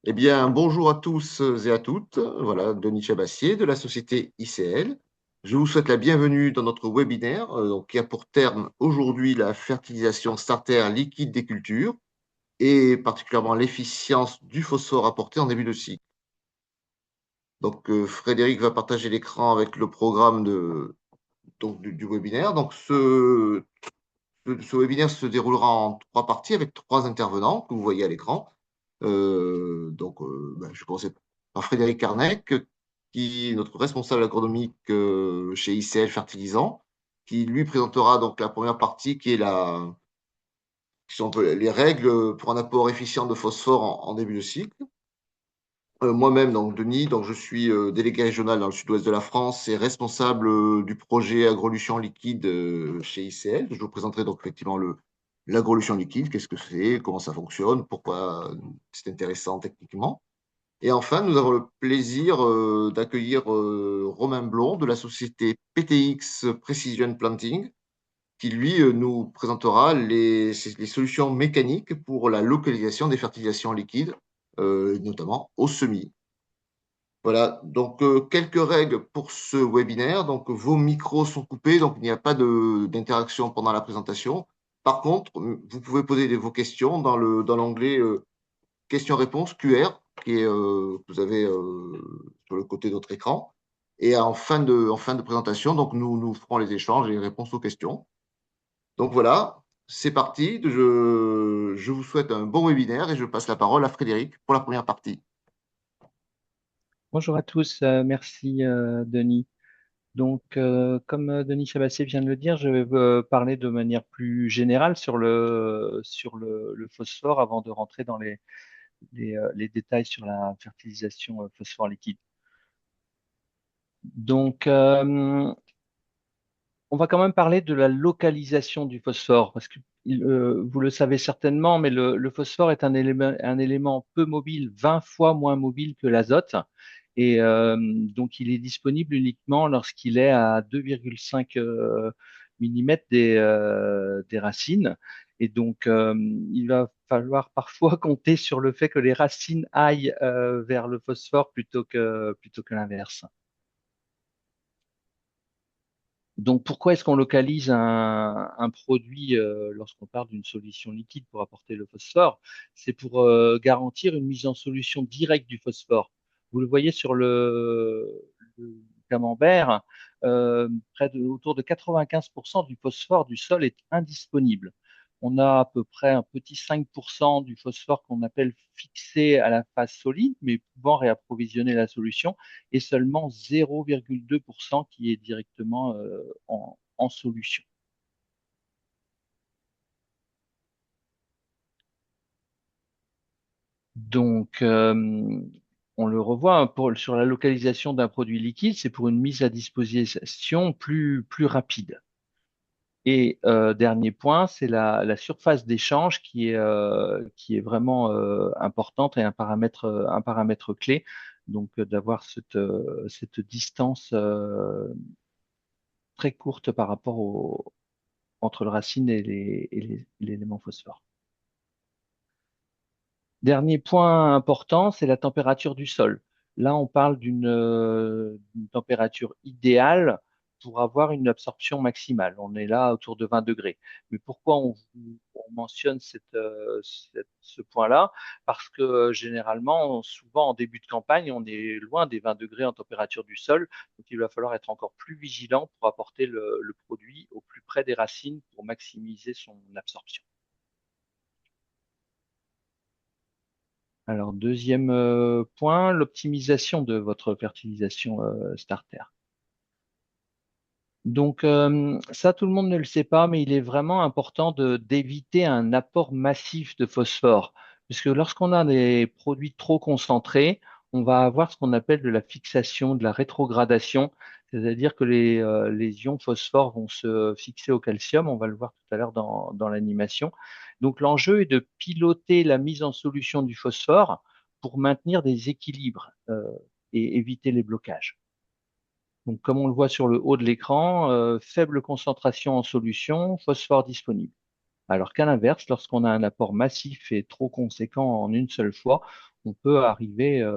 Eh bien, bonjour à tous et à toutes. Voilà, Denis Chabassier de la société ICL. Je vous souhaite la bienvenue dans notre webinaire qui a pour terme aujourd'hui la fertilisation starter liquide des cultures et particulièrement l'efficience du phosphore apporté en début de cycle. Donc, Frédéric va partager l'écran avec le programme du webinaire. Donc, ce webinaire se déroulera en trois parties avec trois intervenants que vous voyez à l'écran. Je vais commencer par Frédéric Carnec, qui est notre responsable agronomique chez ICL Fertilisant, qui lui présentera donc la première partie qui sont un peu les règles pour un apport efficient de phosphore en début de cycle. Moi-même, donc Denis, donc je suis délégué régional dans le sud-ouest de la France et responsable du projet agrolution liquide chez ICL. Je vous présenterai donc effectivement l'agrolution liquide, qu'est-ce que c'est, comment ça fonctionne, pourquoi c'est intéressant techniquement. Et enfin, nous avons le plaisir d'accueillir Romain Blond de la société PTX Precision Planting, qui lui nous présentera les solutions mécaniques pour la localisation des fertilisations liquides, notamment au semis. Voilà, donc quelques règles pour ce webinaire. Donc vos micros sont coupés, donc il n'y a pas d'interaction pendant la présentation. Par contre, vous pouvez poser vos questions dans l'onglet questions-réponses QR que vous avez sur le côté de votre écran. Et en fin de présentation, donc nous ferons les échanges et les réponses aux questions. Donc voilà, c'est parti. Je vous souhaite un bon webinaire et je passe la parole à Frédéric pour la première partie. Bonjour à tous, merci Denis. Donc, comme Denis Chabassier vient de le dire, je vais parler de manière plus générale sur le phosphore avant de rentrer dans les détails sur la fertilisation phosphore liquide. Donc, on va quand même parler de la localisation du phosphore parce que vous le savez certainement, mais le phosphore est un élément peu mobile, 20 fois moins mobile que l'azote. Et donc, il est disponible uniquement lorsqu'il est à 2,5 mm des racines. Et donc, il va falloir parfois compter sur le fait que les racines aillent vers le phosphore plutôt que l'inverse. Donc, pourquoi est-ce qu'on localise un produit lorsqu'on parle d'une solution liquide pour apporter le phosphore? C'est pour garantir une mise en solution directe du phosphore. Vous le voyez sur le camembert, autour de 95% du phosphore du sol est indisponible. On a à peu près un petit 5% du phosphore qu'on appelle fixé à la phase solide, mais pouvant réapprovisionner la solution et seulement 0,2% qui est directement en solution. Donc, on le revoit hein, sur la localisation d'un produit liquide, c'est pour une mise à disposition plus rapide. Et dernier point, c'est la surface d'échange qui est vraiment importante et un paramètre clé. Donc, d'avoir cette distance très courte par rapport entre le racine et l'élément phosphore. Dernier point important, c'est la température du sol. Là, on parle d'une température idéale pour avoir une absorption maximale. On est là autour de 20 degrés. Mais pourquoi on mentionne ce point-là? Parce que généralement, souvent en début de campagne, on est loin des 20 degrés en température du sol. Donc, il va falloir être encore plus vigilant pour apporter le produit au plus près des racines pour maximiser son absorption. Alors, deuxième point, l'optimisation de votre fertilisation starter. Donc, ça, tout le monde ne le sait pas, mais il est vraiment important d'éviter un apport massif de phosphore, puisque lorsqu'on a des produits trop concentrés, on va avoir ce qu'on appelle de la fixation, de la rétrogradation, c'est-à-dire que les ions phosphore vont se fixer au calcium, on va le voir tout à l'heure dans l'animation. Donc, l'enjeu est de piloter la mise en solution du phosphore pour maintenir des équilibres et éviter les blocages. Donc, comme on le voit sur le haut de l'écran, faible concentration en solution, phosphore disponible. Alors qu'à l'inverse, lorsqu'on a un apport massif et trop conséquent en une seule fois, on peut arriver,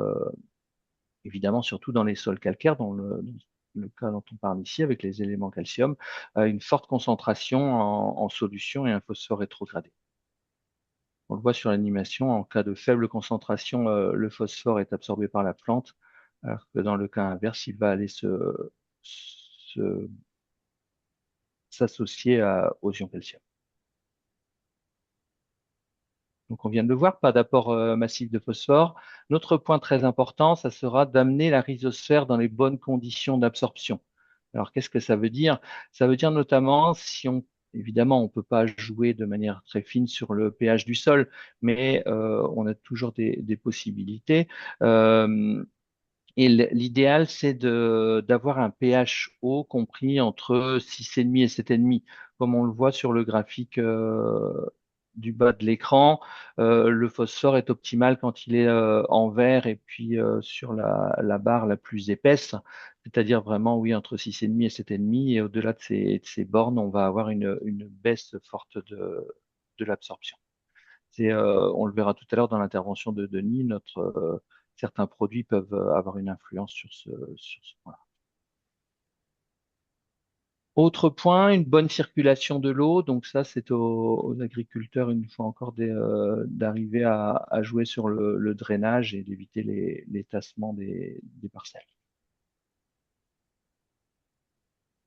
évidemment, surtout dans les sols calcaires, dans le cas dont on parle ici, avec les éléments calcium, à une forte concentration en solution et un phosphore rétrogradé. On le voit sur l'animation, en cas de faible concentration, le phosphore est absorbé par la plante, alors que dans le cas inverse, il va aller se- s'associer aux ions calcium. Donc on vient de le voir, pas d'apport massif de phosphore. L'autre point très important, ça sera d'amener la rhizosphère dans les bonnes conditions d'absorption. Alors qu'est-ce que ça veut dire? Ça veut dire notamment si on évidemment, on ne peut pas jouer de manière très fine sur le pH du sol, mais on a toujours des possibilités. Euh, et l'idéal, c'est d'avoir un pH haut compris entre 6,5 et 7,5. Comme on le voit sur le graphique du bas de l'écran, le phosphore est optimal quand il est en vert et puis sur la barre la plus épaisse, c'est-à-dire vraiment, oui, entre 6,5 et 7,5. Et au-delà de ces bornes, on va avoir une baisse forte de l'absorption. On le verra tout à l'heure dans l'intervention de Denis, certains produits peuvent avoir une influence sur ce point-là. Autre point, une bonne circulation de l'eau. Donc ça, c'est aux agriculteurs, une fois encore, d'arriver à jouer sur le drainage et d'éviter les tassements des parcelles.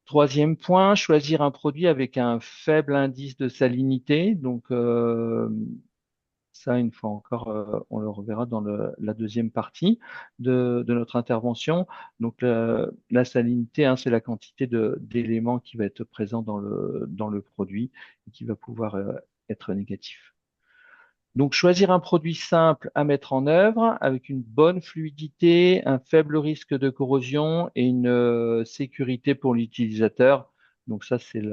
Troisième point, choisir un produit avec un faible indice de salinité. Donc, ça, une fois encore, on le reverra dans la deuxième partie de notre intervention. Donc, la salinité, hein, c'est la quantité d'éléments qui va être présent dans le produit et qui va pouvoir être négatif. Donc, choisir un produit simple à mettre en œuvre avec une bonne fluidité, un faible risque de corrosion et une sécurité pour l'utilisateur. Donc, ça, c'est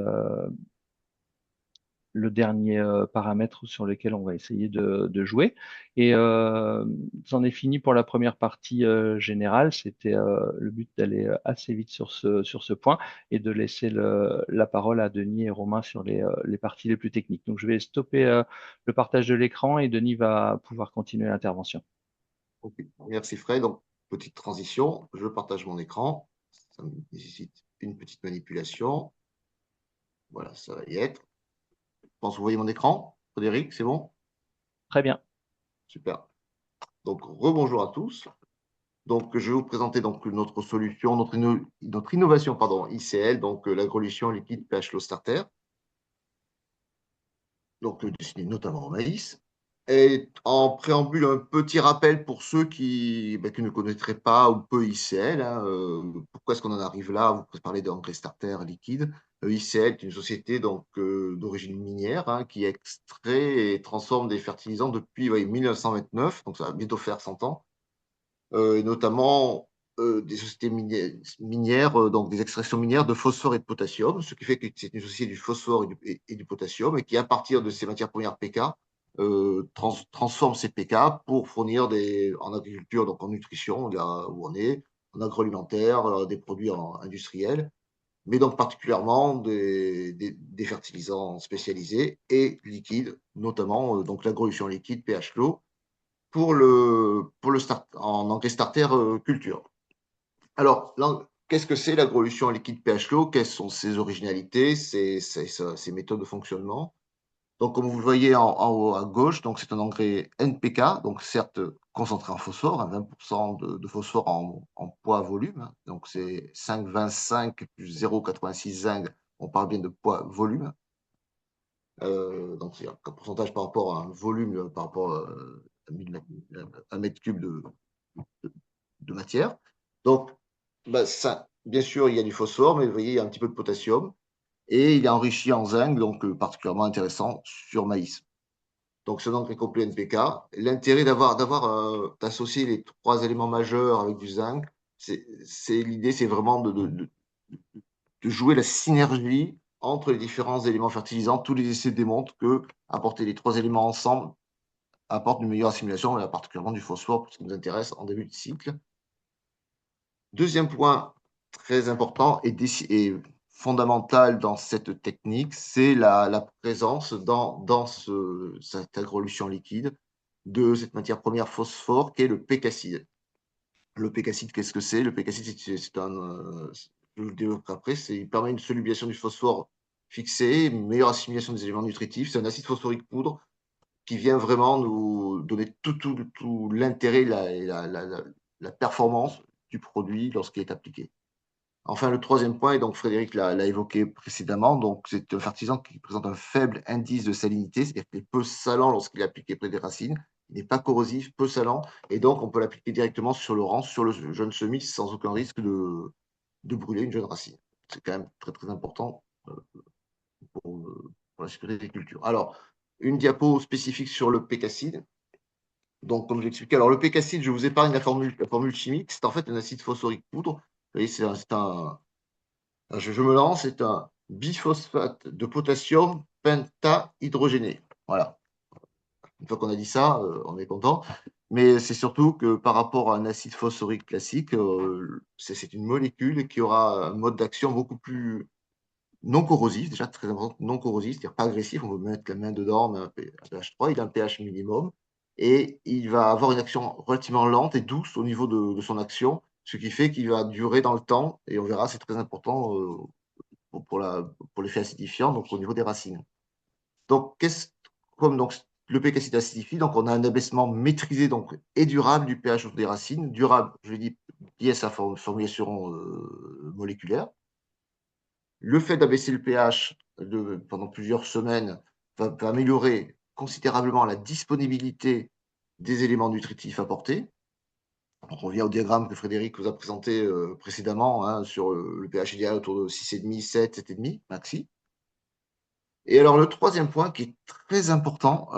le dernier paramètre sur lequel on va essayer de jouer. Et c'en est fini pour la première partie générale. C'était le but d'aller assez vite sur ce point et de laisser la parole à Denis et Romain sur les parties les plus techniques. Donc je vais stopper le partage de l'écran et Denis va pouvoir continuer l'intervention. Ok. Merci Fred. Donc, petite transition, je partage mon écran. Ça nécessite une petite manipulation. Voilà, ça va y être. Je pense que vous voyez mon écran. Frédéric, c'est bon? Très bien. Super. Donc, rebonjour à tous. Donc, je vais vous présenter donc notre solution, notre innovation, pardon, ICL, donc l'agrolution liquide pH Low Starter, donc destinée notamment au maïs. Et en préambule, un petit rappel pour ceux qui ne connaîtraient pas ou peu ICL. Hein, pourquoi est-ce qu'on en arrive là à vous parler d'engrais starter liquide? ICL est une société donc d'origine minière, hein, qui extrait et transforme des fertilisants depuis 1929, donc ça va bientôt faire 100 ans, et notamment des sociétés minières, donc des extractions minières de phosphore et de potassium, ce qui fait que c'est une société du phosphore et du potassium, et qui, à partir de ces matières premières PK, transforme ces PK pour fournir en agriculture, donc en nutrition, là où on est, en agroalimentaire, des produits industriels, mais donc particulièrement des fertilisants spécialisés et liquides, notamment donc l'agrolution liquide pH low, pour le start, en engrais starter culture. Alors, qu'est-ce que c'est l'agrolution en liquide pH low? Quelles sont ses originalités, ses méthodes de fonctionnement? Donc, comme vous le voyez en haut à gauche, donc c'est un engrais NPK, donc certes concentré en phosphore, hein, 20% de phosphore en poids volume. Donc, c'est 5,25 plus 0,86 zinc. On parle bien de poids volume. Donc, c'est un pourcentage par rapport à un volume, par rapport à un mètre cube de matière. Donc, ça, bien sûr, il y a du phosphore, mais vous voyez, il y a un petit peu de potassium. Et il est enrichi en zinc, donc particulièrement intéressant sur maïs. Donc, c'est donc complet NPK. L'intérêt d'associer les trois éléments majeurs avec du zinc, l'idée, c'est vraiment de jouer la synergie entre les différents éléments fertilisants. Tous les essais démontrent que apporter les trois éléments ensemble apporte une meilleure assimilation, et particulièrement du phosphore, ce qui nous intéresse en début de cycle. Deuxième point très important et fondamental dans cette technique, c'est la présence dans cette agrolution liquide de cette matière première phosphore qui est le pécacide. Le pécacide, qu'est-ce que c'est? Le pécacide, c'est un, je le développerai après, il permet une solubilisation du phosphore fixée, une meilleure assimilation des éléments nutritifs. C'est un acide phosphorique poudre qui vient vraiment nous donner tout l'intérêt, la performance du produit lorsqu'il est appliqué. Enfin, le troisième point, et donc Frédéric l'a évoqué précédemment, donc c'est un fertilisant qui présente un faible indice de salinité, c'est-à-dire qu'il est peu salant lorsqu'il est appliqué près des racines, il n'est pas corrosif, peu salant, et donc on peut l'appliquer directement sur le rang, sur le jeune semis, sans aucun risque de brûler une jeune racine. C'est quand même très très important pour la sécurité des cultures. Alors, une diapo spécifique sur le pécacide. Donc, comme je l'expliquais, alors le pécacide, je vous épargne la formule chimique, c'est en fait un acide phosphorique poudre. Vous voyez, je me lance, c'est un biphosphate de potassium pentahydrogéné. Voilà. Une fois qu'on a dit ça, on est content. Mais c'est surtout que par rapport à un acide phosphorique classique, c'est une molécule qui aura un mode d'action beaucoup plus non corrosif, déjà très important, non corrosif, c'est-à-dire pas agressif, on peut mettre la main dedans, on met un pH 3, il a un pH minimum, et il va avoir une action relativement lente et douce au niveau de son action, ce qui fait qu'il va durer dans le temps, et on verra, c'est très important pour l'effet acidifiant, donc au niveau des racines. Donc, comme donc, le pKacide acidifie, donc on a un abaissement maîtrisé donc, et durable du pH des racines, durable, je l'ai dit, lié à sa formulation moléculaire. Le fait d'abaisser le pH pendant plusieurs semaines va améliorer considérablement la disponibilité des éléments nutritifs apportés. On revient au diagramme que Frédéric vous a présenté précédemment, hein, sur le pH idéal autour de 6,5, 7, 7,5 maxi. Et alors le troisième point qui est très important,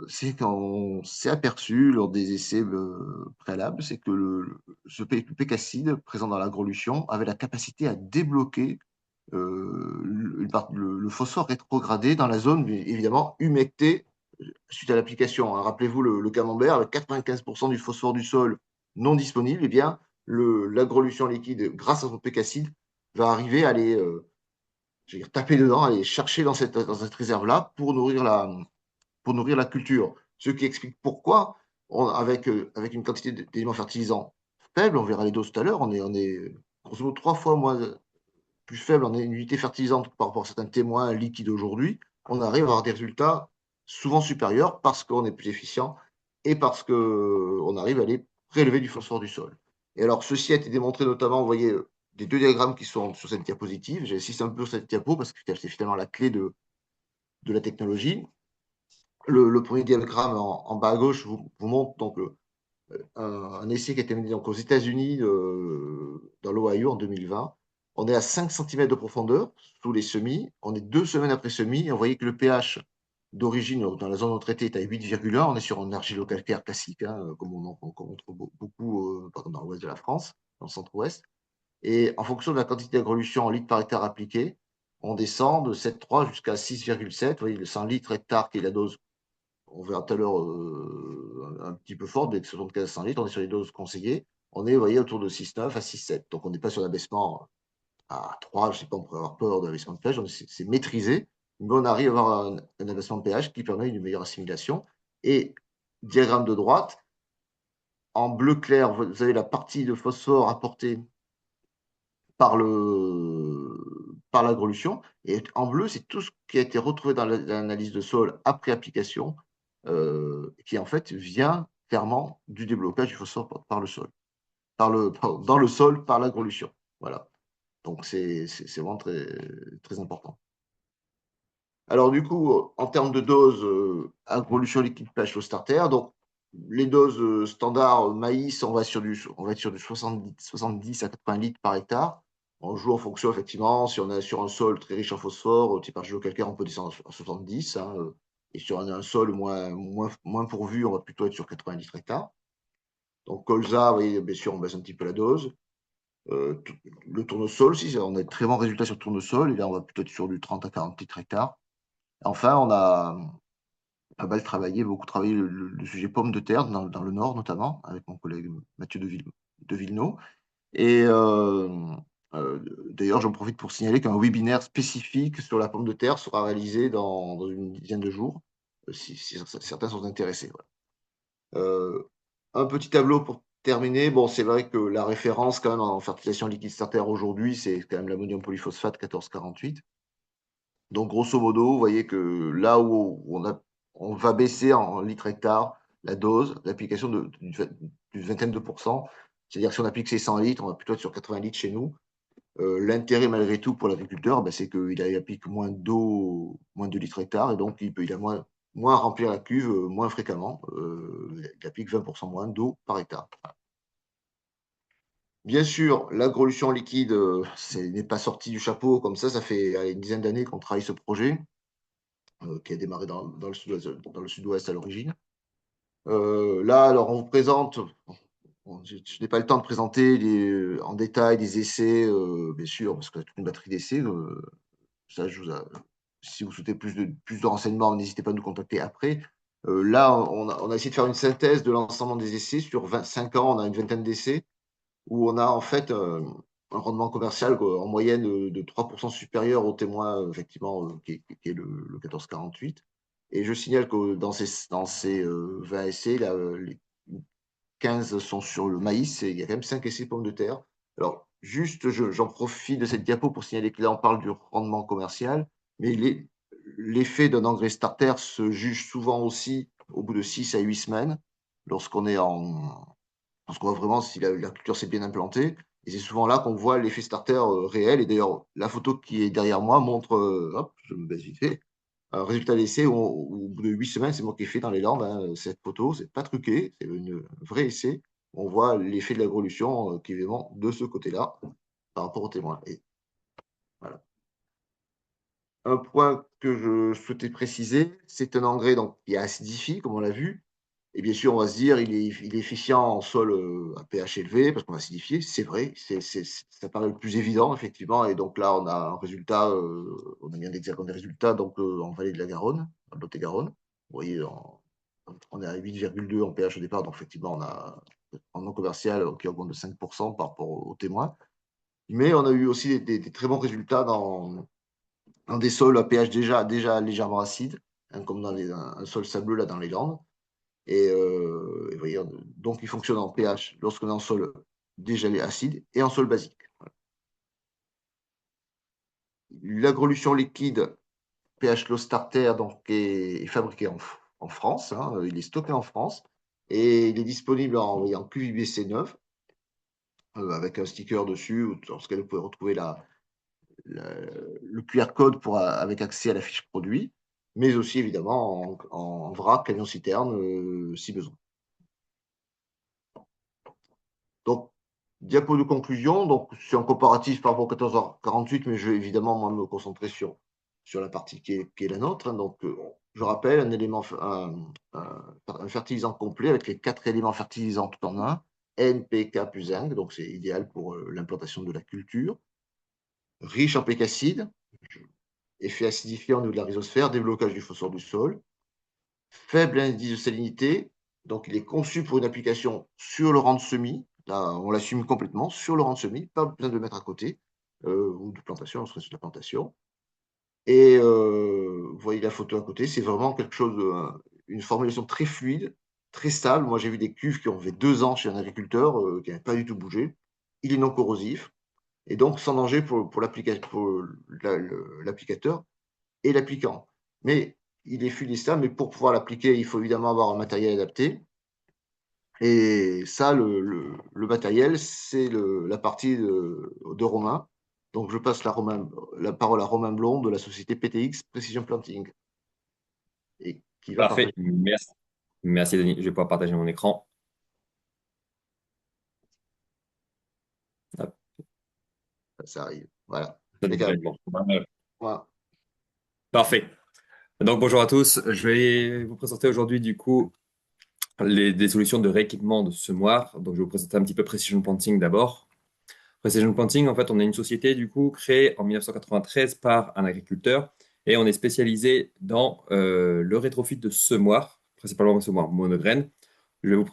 c'est qu'on s'est aperçu lors des essais préalables, c'est que ce pécacide présent dans l'agrolution avait la capacité à débloquer le phosphore rétrogradé dans la zone évidemment humectée suite à l'application. Hein. Rappelez-vous le camembert avec 95% du phosphore du sol non disponible, eh bien l'agrolution liquide grâce à son pécacide va arriver à aller je veux dire, taper dedans, aller chercher dans cette réserve-là pour nourrir la culture. Ce qui explique pourquoi, avec une quantité d'éléments fertilisants faible, on verra les doses tout à l'heure, on est grosso modo 3 fois moins plus faible en unité fertilisante par rapport à certains témoins liquides aujourd'hui, on arrive à avoir des résultats souvent supérieurs parce qu'on est plus efficient et parce qu'on arrive à aller prélever du phosphore du sol. Et alors, ceci a été démontré notamment, vous voyez, des deux diagrammes qui sont sur cette diapositive. J'insiste un peu sur cette diapo parce que c'est finalement la clé de la technologie. Le premier diagramme en bas à gauche vous montre donc un essai qui a été mené donc, aux États-Unis dans l'Ohio en 2020. On est à 5 cm de profondeur sous les semis. On est 2 semaines après semis. Et on voyait que le pH d'origine dans la zone traitée est à 8,1. On est sur un argilo-calcaire classique, hein, comme on trouve beaucoup par exemple, dans l'ouest de la France, dans le centre-ouest. Et en fonction de la quantité d'agrolution en litres par hectare appliquée, on descend de 7,3 jusqu'à 6,7. Vous voyez, le 100 litres hectare qui est la dose on verra tout à l'heure un petit peu forte, avec 75-100 litres, on est sur les doses conseillées. On est, vous voyez, autour de 6,9 à 6,7. Donc, on n'est pas sur l'abaissement à 3, je ne sais pas, on pourrait avoir peur de l'abaissement de pH, c'est maîtrisé, mais on arrive à avoir un abaissement de pH qui permet une meilleure assimilation. Et diagramme de droite, en bleu clair, vous avez la partie de phosphore apportée par l'agrolution. Et en bleu, c'est tout ce qui a été retrouvé dans l'analyse de sol après application, qui en fait vient clairement du déblocage du phosphore par le sol, dans le sol par l'agrolution. Voilà. Donc c'est vraiment très, très important. Alors du coup, en termes de doses, agrolution liquide pH au starter, donc les doses standards maïs, on va être sur du 70 à 80 litres par hectare. On joue en fonction, effectivement, si on est sur un sol très riche en phosphore, type argilo-calcaire, on peut descendre à 70. Hein, et sur un sol moins pourvu, on va plutôt être sur 80 litres hectare. Donc colza, vous voyez, bien sûr, on baisse un petit peu la dose. Le tournesol, si on a de très bons résultats sur le tournesol, et là, on va plutôt être sur du 30 à 40 litres hectare. Enfin, on a pas mal travaillé, beaucoup travaillé le sujet pommes de terre dans le Nord notamment, avec mon collègue Mathieu de Villeneuve. Et d'ailleurs, j'en profite pour signaler qu'un webinaire spécifique sur la pomme de terre sera réalisé dans une dizaine de jours si certains sont intéressés. Voilà. Un petit tableau pour terminer. Bon, c'est vrai que la référence quand même en fertilisation liquide starter aujourd'hui, c'est quand même l'ammonium polyphosphate 1448. Donc, grosso modo, vous voyez que là où on va baisser en litres hectares la dose, l'application d'une vingtaine de pourcents. C'est-à-dire que si on applique ces 100 litres, on va plutôt être sur 80 litres chez nous. L'intérêt, malgré tout, pour l'agriculteur, ben, c'est qu'il applique moins d'eau, moins de litres hectares, et donc il a moins à remplir la cuve, moins fréquemment. Il applique 20% moins d'eau par hectare. Bien sûr, l'agrolution liquide, n'est pas sorti du chapeau comme ça fait une dizaine d'années qu'on travaille ce projet, qui a démarré dans le sud-ouest à l'origine. Là, alors, on vous présente, bon, je n'ai pas le temps de présenter en détail les essais, bien sûr, parce qu'il y a toute une batterie d'essais. Ça, si vous souhaitez plus de renseignements, n'hésitez pas à nous contacter après. Là, on a essayé de faire une synthèse de l'ensemble des essais. Sur 25 ans, on a une vingtaine d'essais où on a en fait un rendement commercial en moyenne de 3% supérieur au témoin, effectivement, qui est le 1448. Et je signale que dans ces 20 essais, là, les 15 sont sur le maïs et il y a quand même 5 essais pommes de terre. Alors, juste, j'en profite de cette diapo pour signaler que là, on parle du rendement commercial, mais l'effet d'un engrais starter se juge souvent aussi au bout de 6 à 8 semaines, lorsqu'on est parce qu'on voit vraiment si la culture s'est bien implantée. Et c'est souvent là qu'on voit l'effet starter réel. Et d'ailleurs, la photo qui est derrière moi montre, hop, je me baisse vite fait, un résultat d'essai où, au bout de 8 semaines, c'est moi qui ai fait dans les Landes, hein, cette photo, c'est pas truqué, c'est un vrai essai. On voit l'effet de l'agrolution qui est vraiment de ce côté-là par rapport au témoin. Et voilà. Un point que je souhaitais préciser, c'est un engrais donc, qui acidifie, comme on l'a vu. Et bien sûr, on va se dire, il est efficient en sol à pH élevé, parce qu'on va acidifier. C'est vrai, ça paraît le plus évident, effectivement. Et donc là, on a un résultat, on a mis un hexagone des résultats donc, en vallée de la Garonne, en Lot-et-Garonne. Vous voyez, on est à 8,2 en pH au départ, donc effectivement, on a un rendement commercial qui augmente de 5% par rapport aux témoins. Mais on a eu aussi des très bons résultats dans des sols à pH déjà légèrement acide, hein, comme dans un sol sableux là dans les Landes. Et vous voyez, donc il fonctionne en pH lorsqu'on est en sol déjà acide et en sol basique. L'agrolution liquide pH Low Starter donc, est fabriqué en France, hein, il est stocké en France et il est disponible en QVBC 9 avec un sticker dessus dans lequel vous pouvez retrouver le QR code avec accès à la fiche produit, mais aussi évidemment en vrac, camion citerne si besoin. Donc, diapo de conclusion, donc c'est un comparatif par rapport au 14h48, mais je vais évidemment moi, me concentrer sur la partie qui est la nôtre. Hein. Donc, je rappelle un fertilisant complet avec les 4 éléments fertilisants tout en un, N, P, K plus zinc, donc c'est idéal pour l'implantation de la culture. Riche en pécacide, effet acidifiant au niveau de la rhizosphère, déblocage du phosphore du sol. Faible indice de salinité, donc il est conçu pour une application sur le rang de semis. Là, on l'assume complètement sur le rang de semis, pas besoin de le mettre à côté, ou de plantation, on serait sur la plantation. Et vous voyez la photo à côté, c'est vraiment quelque chose, une formulation très fluide, très stable. Moi, j'ai vu des cuves qui ont fait 2 ans chez un agriculteur qui n'avaient pas du tout bougé. Il est non corrosif et donc sans danger pour l'applicateur et l'applicant. Mais il est fluide et stable, mais pour pouvoir l'appliquer, il faut évidemment avoir un matériel adapté. Et ça, le matériel, c'est la partie de Romain. Donc, je passe la parole à Romain Blond de la société PTX Precision Planting et qui va Parfait. partager. Merci. Merci, Denis. Je vais pouvoir partager mon écran. Hop, Ça arrive. Voilà. ça devrait Impeccable. être bon. Voilà. Parfait. Donc, bonjour à tous. Je vais vous présenter aujourd'hui, du coup, des solutions de rééquipement de semoirs. Donc, je vais vous présenter un petit peu Precision Planting d'abord. Precision Planting, en fait, on est une société, du coup, créée en 1993 par un agriculteur et on est spécialisé dans le rétrofit de semoirs, principalement des semoirs monograines. Je vais vous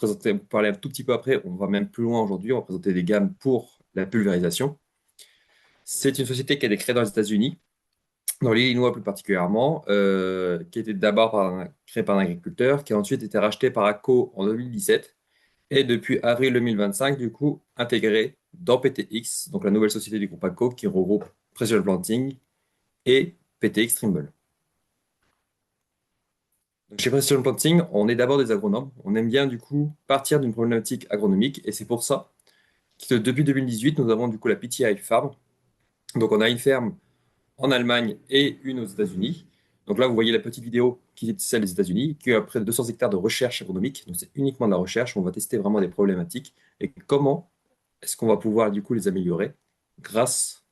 parler un tout petit peu après. On va même plus loin aujourd'hui. On va présenter des gammes pour la pulvérisation. C'est une société qui a été créée dans les États-Unis dans l'Illinois plus particulièrement, qui était d'abord créé par un agriculteur, qui a ensuite été racheté par ACO en 2017, et depuis avril 2025, du coup, intégré dans PTX, donc la nouvelle société du groupe ACO qui regroupe Precision Planting et PTX Trimble. Donc, chez Precision Planting, on est d'abord des agronomes. On aime bien du coup partir d'une problématique agronomique et c'est pour ça que depuis 2018, nous avons du coup la PTI Farm. Donc on a une ferme en Allemagne et une aux États-Unis. Donc là, vous voyez la petite vidéo qui est celle des États-Unis, qui a près de 200 hectares de recherche agronomique. Donc c'est uniquement de la recherche. On va tester vraiment des problématiques et comment est-ce qu'on va pouvoir du coup les améliorer grâce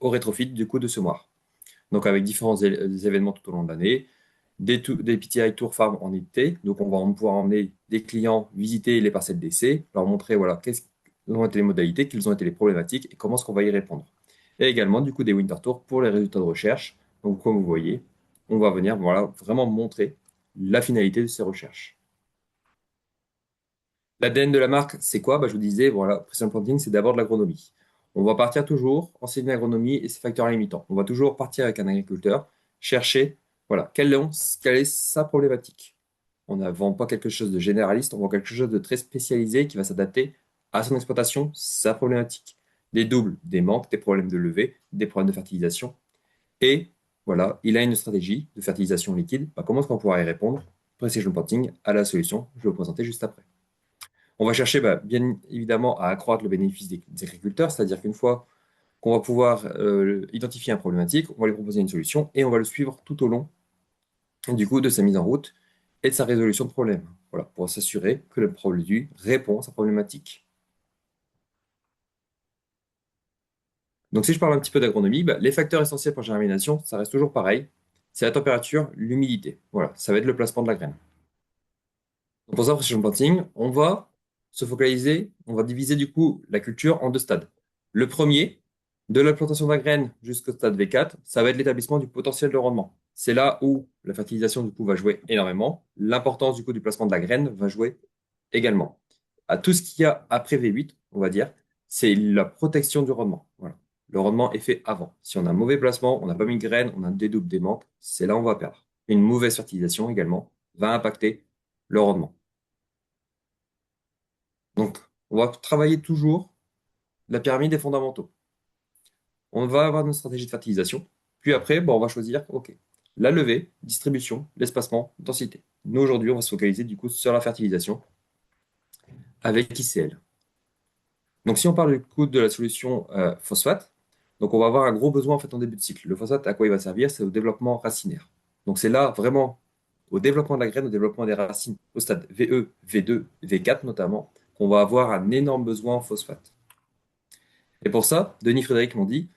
au rétrofit du coup de semoirs. Donc avec différents événements tout au long de l'année, des PTI Tour Farm en été. Donc on va pouvoir emmener des clients visiter les parcelles d'essai, leur montrer voilà, quelles ont été les modalités, quelles ont été les problématiques et comment est-ce qu'on va y répondre. Et également du coup des Winter Tours pour les résultats de recherche. Donc comme vous voyez, on va venir voilà, vraiment montrer la finalité de ces recherches. L'ADN de la marque, c'est quoi? Je vous disais, voilà, Precision Planting, c'est d'abord de l'agronomie. On va partir toujours enseigner l'agronomie et ses facteurs limitants. On va toujours partir avec un agriculteur, chercher, voilà, quelle est sa problématique. On ne vend pas quelque chose de généraliste, on vend quelque chose de très spécialisé qui va s'adapter à son exploitation, sa problématique. Des doubles, des manques, des problèmes de levée, des problèmes de fertilisation. Et voilà, il a une stratégie de fertilisation liquide. Comment est-ce qu'on pourra y répondre? Precision Planting à la solution, je vais vous présenter juste après. On va chercher bien évidemment à accroître le bénéfice des agriculteurs, c'est-à-dire qu'une fois qu'on va pouvoir identifier un problématique, on va lui proposer une solution et on va le suivre tout au long du coup de sa mise en route et de sa résolution de problème. Voilà, pour s'assurer que le produit répond à sa problématique. Donc si je parle un petit peu d'agronomie, les facteurs essentiels pour la germination, ça reste toujours pareil. C'est la température, l'humidité. Voilà, ça va être le placement de la graine. Donc pour ça, Precision Planting, on va se focaliser, on va diviser du coup la culture en deux stades. Le premier, de la plantation de la graine jusqu'au stade V4, ça va être l'établissement du potentiel de rendement. C'est là où la fertilisation du coup va jouer énormément. L'importance du coup du placement de la graine va jouer également. À tout ce qu'il y a après V8, on va dire, c'est la protection du rendement. Voilà. Le rendement est fait avant. Si on a un mauvais placement, on n'a pas mis de graines, on a des doubles, des manques, c'est là où on va perdre. Une mauvaise fertilisation également va impacter le rendement. Donc, on va travailler toujours la pyramide des fondamentaux. On va avoir une stratégie de fertilisation. Puis après, on va choisir, OK, la levée, distribution, l'espacement, densité. Nous, aujourd'hui, on va se focaliser du coup sur la fertilisation avec ICL. Donc, si on parle du coup de la solution phosphate, donc on va avoir un gros besoin en fait en début de cycle. Le phosphate, à quoi il va servir? C'est au développement racinaire. Donc, c'est là vraiment au développement de la graine, au développement des racines, au stade VE, V2, V4 notamment, qu'on va avoir un énorme besoin en phosphate. Et pour ça, Denis Frédéric m'ont dit,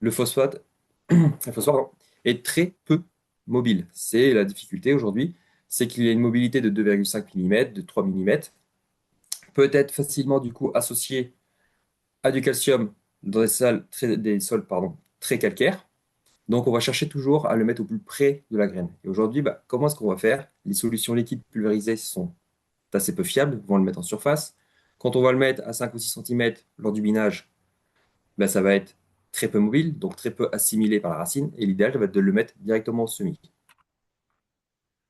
le phosphate, le phosphore est très peu mobile. C'est la difficulté aujourd'hui, c'est qu'il y a une mobilité de 2,5 mm, de 3 mm, peut être facilement du coup associé à du calcium dans des sols très calcaires. Donc on va chercher toujours à le mettre au plus près de la graine. Et aujourd'hui, comment est-ce qu'on va faire? Les solutions liquides pulvérisées sont assez peu fiables, vont le mettre en surface. Quand on va le mettre à 5 ou 6 cm lors du binage, ça va être très peu mobile, donc très peu assimilé par la racine. Et l'idéal, ça va être de le mettre directement au semis.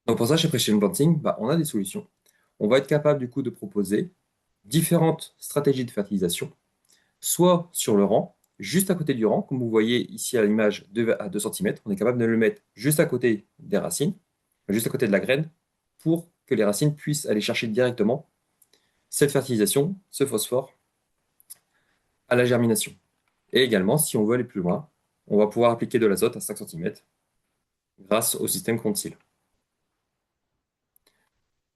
Donc pour ça, chez Precision Planting, on a des solutions. On va être capable du coup de proposer différentes stratégies de fertilisation, soit sur le rang, juste à côté du rang, comme vous voyez ici à l'image 2 à 2 cm. On est capable de le mettre juste à côté des racines, juste à côté de la graine, pour que les racines puissent aller chercher directement cette fertilisation, ce phosphore, à la germination. Et également, si on veut aller plus loin, on va pouvoir appliquer de l'azote à 5 cm grâce au système Conceal.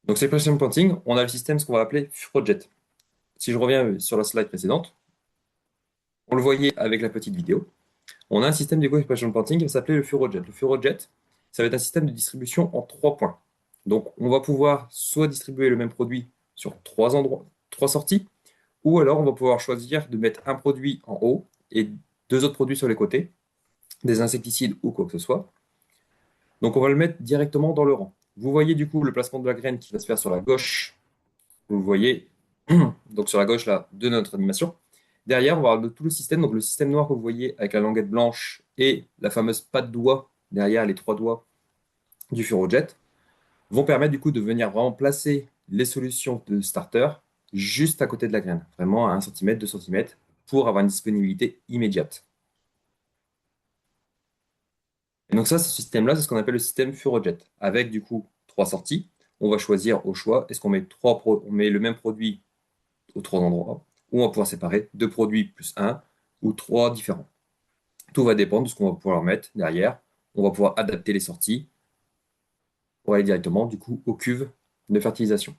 Donc, c'est Precision Planting, on a le système, ce qu'on va appeler FuroJet. Si je reviens sur la slide précédente, on le voyait avec la petite vidéo, on a un système de Precision Planting qui va s'appeler le FuroJet. Le FuroJet, ça va être un système de distribution en 3 points. Donc, on va pouvoir soit distribuer le même produit sur 3 endroits, 3 sorties, ou alors on va pouvoir choisir de mettre un produit en haut et 2 autres produits sur les côtés, des insecticides ou quoi que ce soit. Donc, on va le mettre directement dans le rang. Vous voyez du coup le placement de la graine qui va se faire sur la gauche. Vous voyez, donc sur la gauche là, de notre animation. derrière, on va avoir tout le système. Donc, le système noir que vous voyez avec la languette blanche et la fameuse patte doigt derrière les trois doigts du FuroJet vont permettre du coup de venir vraiment placer les solutions de starter juste à côté de la graine, vraiment à 1 cm, 2 cm, pour avoir une disponibilité immédiate. Et donc ça, ce système-là, c'est ce qu'on appelle le système FuroJet, avec du coup 3 sorties. On va choisir au choix, est-ce qu'on met, on met le même produit aux 3 endroits, ou on va pouvoir séparer 2 produits plus un, ou 3 différents. Tout va dépendre de ce qu'on va pouvoir mettre derrière. On va pouvoir adapter les sorties pour aller directement du coup aux cuves de fertilisation.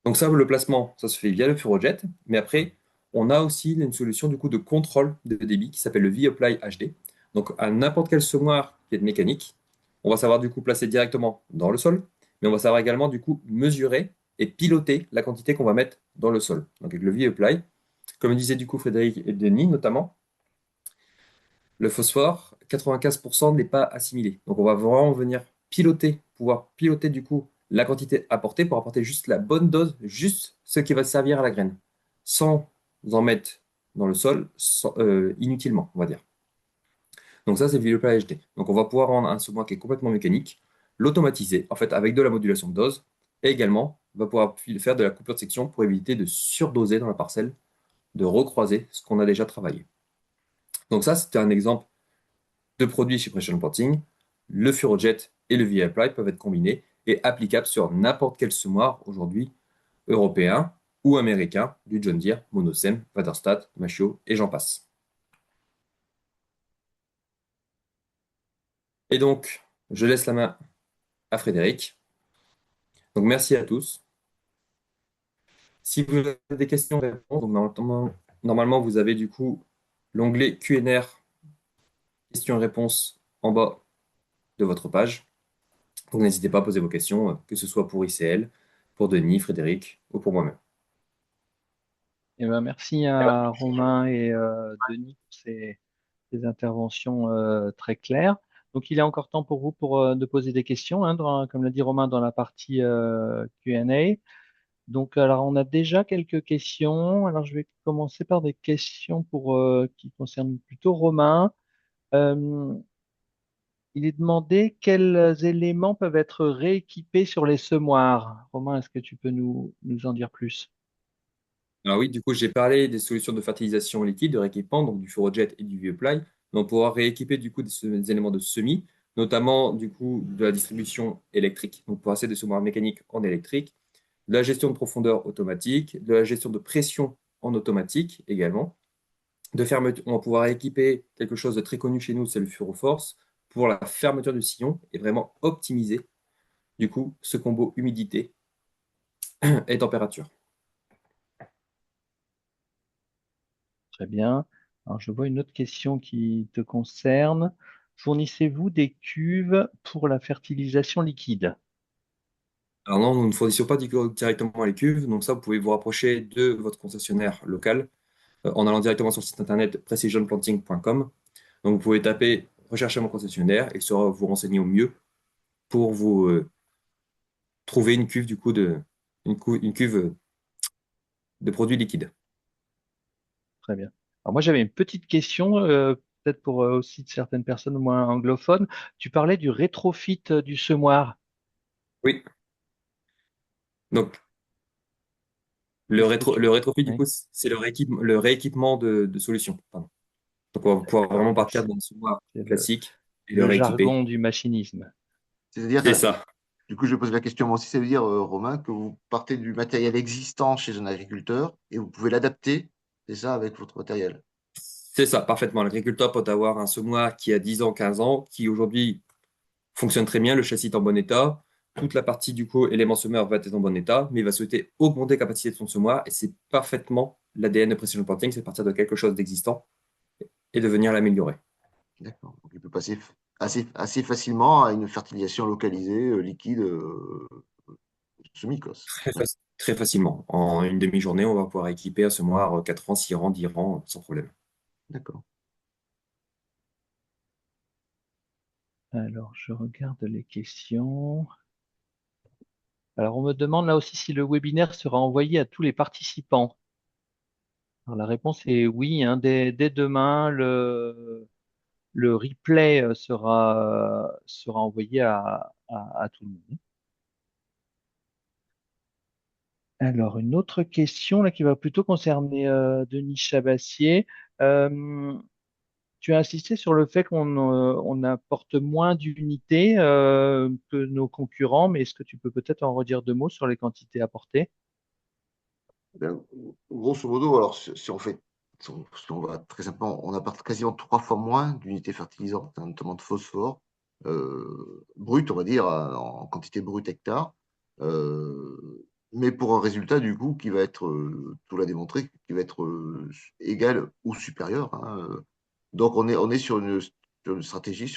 Donc ça, le placement, ça se fait via le FuroJet, mais après, on a aussi une solution du coup de contrôle de débit qui s'appelle le vApply HD. Donc à n'importe quel semoir qui est de mécanique, on va savoir du coup placer directement dans le sol, mais on va savoir également du coup mesurer et piloter la quantité qu'on va mettre dans le sol. Donc avec le vApply, comme disait du coup Frédéric et Denis notamment, le phosphore, 95% n'est pas assimilé. Donc on va vraiment venir piloter, pouvoir piloter du coup la quantité apportée pour apporter juste la bonne dose, juste ce qui va servir à la graine, sans en mettre dans le sol inutilement, on va dire. Donc ça, c'est le VLOPA-HD. Donc on va pouvoir rendre un semoir qui est complètement mécanique, l'automatiser, en fait, avec de la modulation de dose, et également, on va pouvoir faire de la coupure de section pour éviter de surdoser dans la parcelle, de recroiser ce qu'on a déjà travaillé. Donc ça, c'était un exemple de produits chez Precision Planting. Le FuroJet et le vApply peuvent être combinés et applicables sur n'importe quel semoir aujourd'hui européen ou américain du John Deere, Monosem, Vaderstad, Machio et j'en passe. Et donc, je laisse la main à Frédéric. Donc, merci à tous. Si vous avez des questions, réponses, donc normalement, vous avez du coup l'onglet Q&R, questions-réponses en bas de votre page. Donc, n'hésitez pas à poser vos questions, que ce soit pour ICL, pour Denis, Frédéric ou pour moi-même. Eh ben, merci à Romain et Denis pour ces interventions très claires. Donc, il est encore temps pour vous de poser des questions, hein, comme l'a dit Romain, dans la partie Q&A. Donc, alors, on a déjà quelques questions. Alors, je vais commencer par des questions qui concernent plutôt Romain. Euh, il est demandé quels éléments peuvent être rééquipés sur les semoirs. Romain, est-ce que tu peux nous en dire plus? Alors oui, du coup, j'ai parlé des solutions de fertilisation liquide, de rééquipement, donc du FuroJet et du vApply. Donc, pouvoir rééquiper du coup des éléments de semis, notamment du coup de la distribution électrique, donc pour passer des semoirs mécaniques en électrique, de la gestion de profondeur automatique, de la gestion de pression en automatique également. De fermeture, on va pouvoir équiper quelque chose de très connu chez nous, c'est le FuroForce, pour la fermeture du sillon et vraiment optimiser du coup ce combo humidité et température. Très bien. Alors, je vois une autre question qui te concerne. Fournissez-vous des cuves pour la fertilisation liquide? Alors non, nous ne fournissons pas directement les cuves, donc ça, vous pouvez vous rapprocher de votre concessionnaire local en allant directement sur le site internet precisionplanting.com. Donc vous pouvez taper rechercher mon concessionnaire et il saura vous renseigner au mieux pour vous trouver une cuve une cuve de produits liquides. Très bien. Alors, moi, j'avais une petite question, peut-être pour aussi de certaines personnes moins anglophones. Tu parlais du rétrofit du semoir. Oui, donc Est-ce que tu... le rétrofit du Oui, coup, c'est le rééquipement de solutions. Pardon. Donc on va pouvoir vraiment donc partir dans le semoir c'est classique et le le rééquiper. jargon du machinisme. C'est-à-dire, C'est ça. du coup, je pose la question moi aussi, ça veut dire, Romain, que vous partez du matériel existant chez un agriculteur et vous pouvez l'adapter, c'est ça, avec votre matériel. C'est ça, parfaitement. L'agriculteur peut avoir un semoir qui a 10 ans, 15 ans, qui aujourd'hui fonctionne très bien, le châssis est en bon état, toute la partie du coup élément semeur va être en bon état, mais il va souhaiter augmenter la capacité de son semoir et c'est parfaitement l'ADN de Precision Planting, c'est partir de quelque chose d'existant et de venir l'améliorer. D'accord. Donc, il peut passer assez facilement à une fertilisation localisée, liquide, semi-cos. Très facilement. En une demi-journée, on va pouvoir équiper un semoir 4 rangs, 6 rangs, 10 rangs sans problème. D'accord. Alors, je regarde les questions. Alors, on me demande là aussi si le webinaire sera envoyé à tous les participants. Alors, la réponse est oui, hein. Dès demain, le replay sera envoyé à tout le monde. Alors, une autre question là, qui va plutôt concerner Denis Chabassier. Euh, Tu as insisté sur le fait qu'on apporte moins d'unités que nos concurrents, mais est-ce que tu peux peut-être en redire deux mots sur les quantités apportées? Ben, grosso modo, alors si on fait, si on va très simplement, on apporte quasiment 3 fois moins d'unités fertilisantes, hein, notamment de phosphore, brut, on va dire, en quantité brute hectare, mais pour un résultat du coup qui va être, tout l'a démontré, qui va être égal ou supérieur, hein. Donc on est sur une stratégie,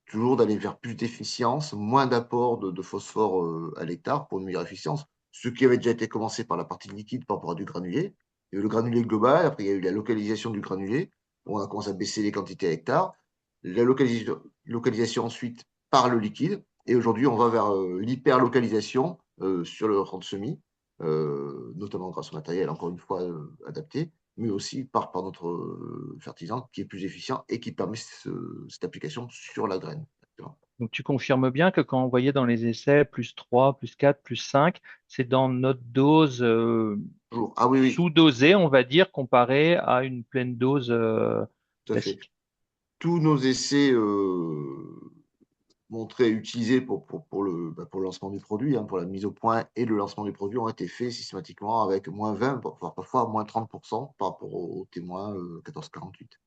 toujours d'aller vers plus d'efficience, moins d'apport de phosphore à l'hectare pour une meilleure efficience, ce qui avait déjà été commencé par la partie liquide par rapport à du granulé. Il y a eu le granulé global, après il y a eu la localisation du granulé, où on a commencé à baisser les quantités à hectare, la localisation ensuite par le liquide, et aujourd'hui on va vers l'hyperlocalisation sur le rang de semis, notamment grâce au matériel, encore une fois, adapté, mais aussi par notre fertilisant qui est plus efficient et qui permet cette application sur la graine. Donc, tu confirmes bien que quand on voyait dans les essais plus 3, plus 4, plus 5, c'est dans notre dose Toujours. Ah oui, oui, sous-dosée, on va dire, comparée à une pleine dose tout à fait. classique. Tous nos essais montrés, utilisés pour le lancement du produit, hein, pour la mise au point et le lancement du produit, ont été faits systématiquement avec moins 20, voire parfois moins 30% par rapport aux témoins 1448.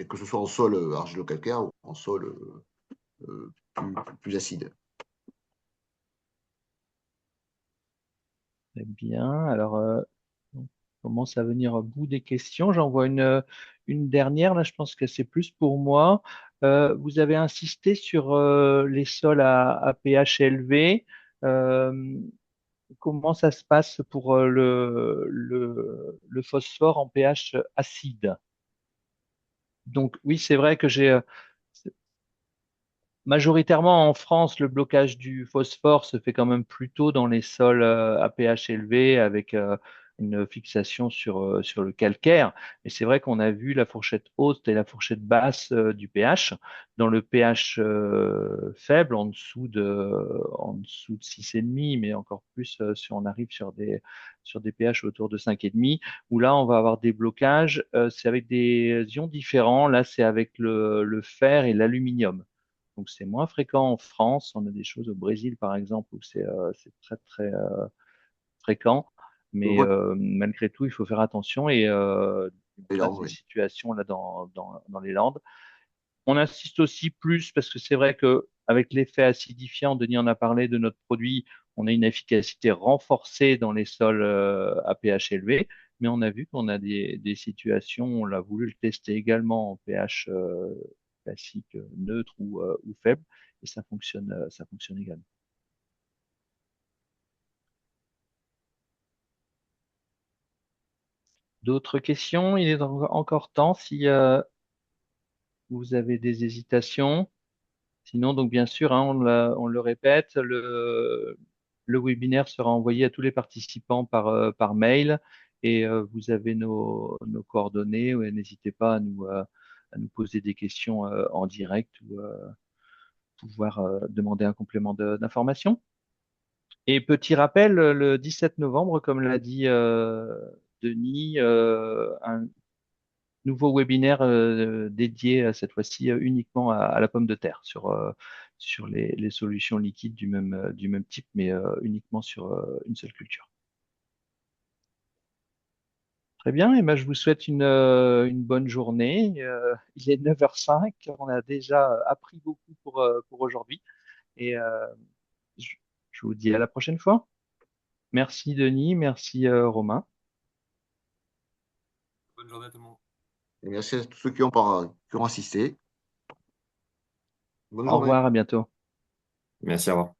Et que ce soit en sol argilo-calcaire ou en sol plus acide. Très bien. Alors, on commence à venir au bout des questions. J'en vois une dernière. Là, je pense que c'est plus pour moi. Vous avez insisté sur les sols à pH élevé. Euh, Comment ça se passe pour le phosphore en pH acide? Donc, oui, c'est vrai que j'ai majoritairement en France, le blocage du phosphore se fait quand même plutôt dans les sols à pH élevé avec une fixation sur le calcaire. Mais c'est vrai qu'on a vu la fourchette haute et la fourchette basse du pH. Dans le pH faible, en dessous de 6,5, mais encore plus si on arrive sur des pH autour de 5,5, où là, on va avoir des blocages. C'est avec des ions différents. Là, c'est avec le fer et l'aluminium. Donc c'est moins fréquent en France. On a des choses au Brésil, par exemple, où c'est très très fréquent. On Mais voit malgré tout, il faut faire attention. Et les on a larmes, ces oui. situations là dans les Landes. On insiste aussi plus parce que c'est vrai que avec l'effet acidifiant, Denis en a parlé de notre produit, on a une efficacité renforcée dans les sols à pH élevé. Mais on a vu qu'on a des situations, on l'a voulu le tester également en pH classique, neutre ou faible, et ça fonctionne également. D'autres questions? Il est encore temps si vous avez des hésitations. Sinon, donc bien sûr, hein, on le répète, le webinaire sera envoyé à tous les participants par mail et vous avez nos coordonnées. Ouais, n'hésitez pas à nous poser des questions en direct ou pouvoir demander un complément d'information. Et petit rappel, le 17 novembre, comme l'a dit Denis, un nouveau webinaire dédié cette fois-ci uniquement à la pomme de terre sur les solutions liquides du même type, mais uniquement sur une seule culture. Très bien, et ben, je vous souhaite une bonne journée. Il est 9h05, on a déjà appris beaucoup pour aujourd'hui et je, je vous dis à la prochaine fois. Merci Denis, merci Romain. Bonne journée à tout le monde. Et merci à tous ceux qui ont assisté. Bonne Au journée. revoir, à bientôt. Merci, à vous.